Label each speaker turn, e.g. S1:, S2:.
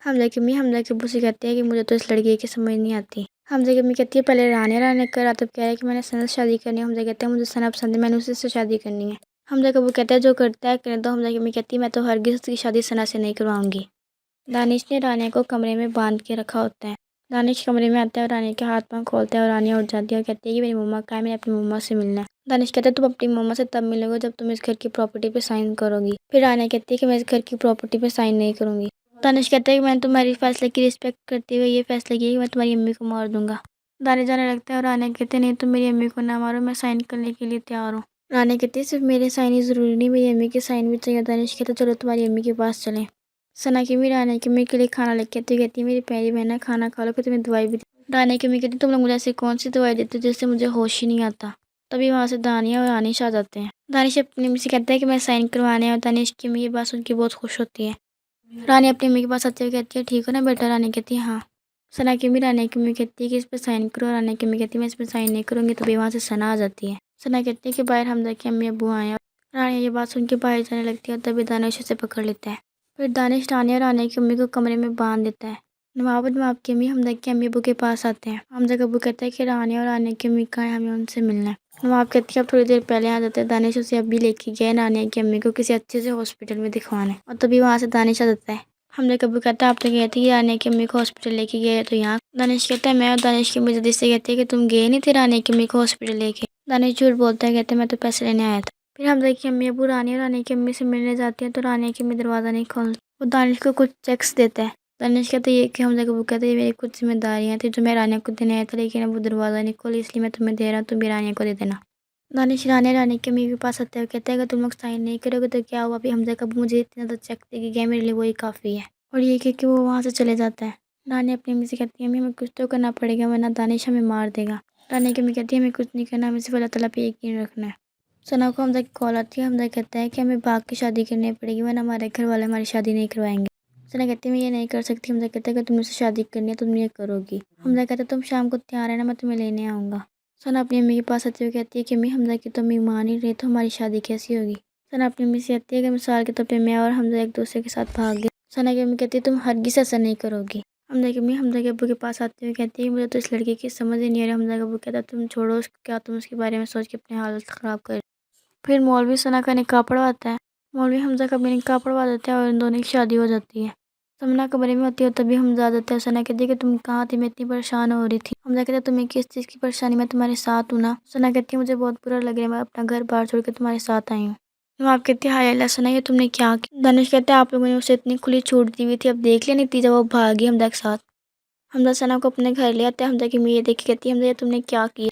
S1: حمزہ کی امی حمزہ کے ابو سے کہتے ہیں کہ مجھے تو اس لڑکی کی سمجھ نہیں آتی۔ حمزہ کی امی کہتی ہے پہلے رانے کر راتب کہہ رہا ہے کہ میں نے ثنا سے شادی کرنی ہے۔ حمزہ کہتے ہیں مجھے ثنا پسند ہے، میں نے اسی سے شادی کرنی ہے۔ حمزہ کا ابو کہتا ہے جو کرتا ہے کرنے دو۔ حمزہ کی امی کہتی ہے میں تو ہرگز اس کی شادی ثنا سے نہیں کرواؤں گی۔ دانش نے رانیہ کو کمرے میں باندھ کے رکھا ہوتا ہے۔ دانش کمرے میں آتا ہے اور رانیہ کے ہاتھ پاؤں کھولتا ہے اور رانیہ اٹھ جاتی ہے اور کہتی ہے کہ میری مما کہاں ہے، میں نے اپنی مما سے ملنا ہے۔ دانش کہتا ہے تم اپنی مما سے تب ملو گے جب تم اس گھر کی پراپرٹی پہ سائن کرو گی۔ پھر رانیہ کہتی ہے کہ میں اس گھر کی پراپرٹی پہ سائن نہیں کروں گی۔ دانش کہتا ہے کہ میں نے تمہاری فیصلے کی رسپیکٹ کرتے ہوئے یہ فیصلہ کیا کہ میں تمہاری امی کو مار دوں گا۔ دانش جانے لگتا ہے اور رانیہ کہتے ہیں نہیں تم میری امی کو نہ مارو، میں سائن کرنے کے لیے تیار ہوں۔ رانیہ کہتی ہے صرف میرے سائن ہی ضروری نہیں، میری امی کے سائن بھی چاہیے۔ دانش کہتا ہے چلو تمہاری امی کے پاس چلیں۔ ثنا کی امی رانیہ کی امی کے لیے کھانا لے کے آتی ہے، کہتی ہے میری پیاری بہن ہے، کھانا کھا لو کہ تمہیں دوائی بھی دی۔ رانیہ کی امی کہتی ہے تم لوگ مجھے ایسی کون سی دوائی دیتے ہو جس سے مجھے ہوش ہی نہیں آتا۔ تبھی وہاں سے دانیہ اور دانش آ جاتے ہیں۔ دانش اپنی امی سے کہتا ہے کہ میں سائن کروانے ہیں اور دانش کی امی یہ بات سن کے بہت خوش ہوتی ہے۔ رانیہ اپنی امی کے پاس آتی ہے کہتی ہے ٹھیک ہو نا بیٹا؟ رانیہ کہتی ہے ہاں۔ ثنا کی امی رانیہ کی امی کہتی ہے کہ اس پہ سائن کرو۔ رانیہ کی امی کہتی ہے میں اس پہ سائن نہیں کروں گی۔ تبھی وہاں سے ثنا آ جاتی ہے۔ ثنا کہتی ہے کہ باہر حمزہ کے امی ابو آئے ہیں۔ رانیہ یہ بات سن کے باہر جانے لگتی ہے اور تبھی دانش اسے پکڑ لیتا ہے۔ پھر دانش رانیہ اور رانیہ کی امی کو کمرے میں باندھ دیتا ہے۔ نواب کی امی حمزہ کے امی ابو کے پاس آتے ہیں۔ حمزہ کا ابو کہتا ہے کہ رانیہ اور رانیہ کی امی کہاں ہیں، ہمیں ان سے ملنا ہے۔ نواب کہتی ہے اب تھوڑی دیر پہلے آ جاتے ہیں۔ دانش اسے ابھی لے کے گئے رانیہ کی امی کو کسی اچھے سے ہاسپٹل میں دکھوانے، اور تبھی وہاں سے دانش آ جاتا ہے۔ حمزہ کا ابو کہتا ہے آپ تو گئے تھے کہ رانیہ کی امی کو ہاسپٹل لے کے گئے تو یہاں؟ دانش کہتا ہے میں، اور دانش کی امی جلدی سے کہتی ہے کہ تم گئے نہیں تھے رانیہ کی امی کو ہاسپٹل لے کے؟ دانش جھوٹ بولتا ہے، کہتا ہے میں تو پیسے لینے آیا تھا۔ پھر حمزہ کی امی ابو رانیہ اور رانیہ کی امی سے ملنے جاتی ہیں تو رانیہ کی امی دروازہ نہیں کھولتی، وہ دانش کو کچھ چیکس دیتا ہے۔ دانش کہتا ہے یہ کہ حمزہ کا ابو کہتا ہے یہ میری کچھ ذمہ داریاں تھیں جو میں رانیہ کو دینے آیا تھا، لیکن اب وہ دروازہ نہیں کھولی اس لیے میں تمہیں دے رہا ہوں، تم بھی رانیہ کو دے دینا۔ دانش رانیہ کی امی کے پاس آتا ہے اور کہتا ہے اگر تم لوگ سائن نہیں کرو گے تو کیا ہوا، ابھی حمزہ کا ابو مجھے اتنا زیادہ چیک دے کے گیا، میرے لیے وہی کافی ہے۔ اور یہ کہ وہ وہاں سے چلے جاتا ہے۔ رانیہ اپنی امی سے کہتی ہے امی ہمیں کچھ تو کرنا پڑے گا ورنہ دانش ہمیں مار دے گا۔ رانیہ کی امی کہتی ہے ہمیں کچھ نہیں کرنا، ہمیں صرف اللہ تعالیٰ پہ یقین رکھنا ہے۔ ثنا کو حمزہ کی کال آتی ہے۔ حمزہ کہتا ہے کہ ہمیں باغ کی شادی کرنی پڑے گی ورنہ ہمارے گھر والے ہماری شادی نہیں کروائیں گے۔ ثنا کہتی ہے میں یہ نہیں کر سکتی۔ حمزہ کہتا ہے کہ تم مجھ سے شادی کرنی ہے تم یہ کرو گی۔ حمزہ کہتا ہے تم شام کو تیار رہنا، میں تمہیں لینے آؤں گا۔ ثنا اپنی امی کے پاس آتی ہے کہتی ہے کہ امی حمزہ کی تو امی مان نہیں رہی تو ہماری شادی کیسی ہوگی؟ ثنا اپنی امی سے کہتی ہے کہ مثال کے طور پہ میں اور حمزہ ایک دوسرے کے ساتھ بھاگ گئے۔ ثنا کی امی کہتی ہے تم ہرگز ایسا نہیں کرو گی۔ حمزہ کی امی حمزہ کے ابو کے پاس آتے ہوئے کہتی ہے کہ مجھے تو اس لڑکی کی سمجھ ہی نہیں آ رہی۔ حمزہ کا ابو کہتا ہے تم چھوڑو اس کو، کیا تم اس کے بارے میں سوچ کے اپنی حالت خراب کر۔ پھر مولوی ثنا کا نکاح پڑھواتا ہے۔ مولوی حمزہ کا بھی نکاح پڑھوا دیتا ہے اور ان دونوں کی شادی ہو جاتی ہے۔ ثنا کمرے میں ہوتی ہے اور تبھی حمزہ آ جاتا ہے۔ ثنا کہتی ہے کہ تم کہاں تھی، میں اتنی پریشان ہو رہی تھی۔ حمزہ کہتا ہے تمہیں کس چیز کی پریشانی، میں تمہارے ساتھ ہوں نا۔ ثنا کہتی ہے مجھے بہت برا لگ رہا ہے، میں اپنا گھر بار چھوڑ کے تمہارے ساتھ آئی ہوں۔ نواب کہتی ہے ہائے اللہ ثنا یہ تم نے کیا کیا؟ دانش کہتا ہے آپ لوگوں نے اسے اتنی کھلی چھوٹ دی ہوئی تھی، اب دیکھ لیا نتیجہ، وہ بھاگی حمزہ کے ساتھ۔ حمزہ ثنا کو اپنے گھر لے آتا ہے۔ حمزہ کی امی یہ دیکھ کے کہتی ہے حمزہ یہ تم نے کیا کیا؟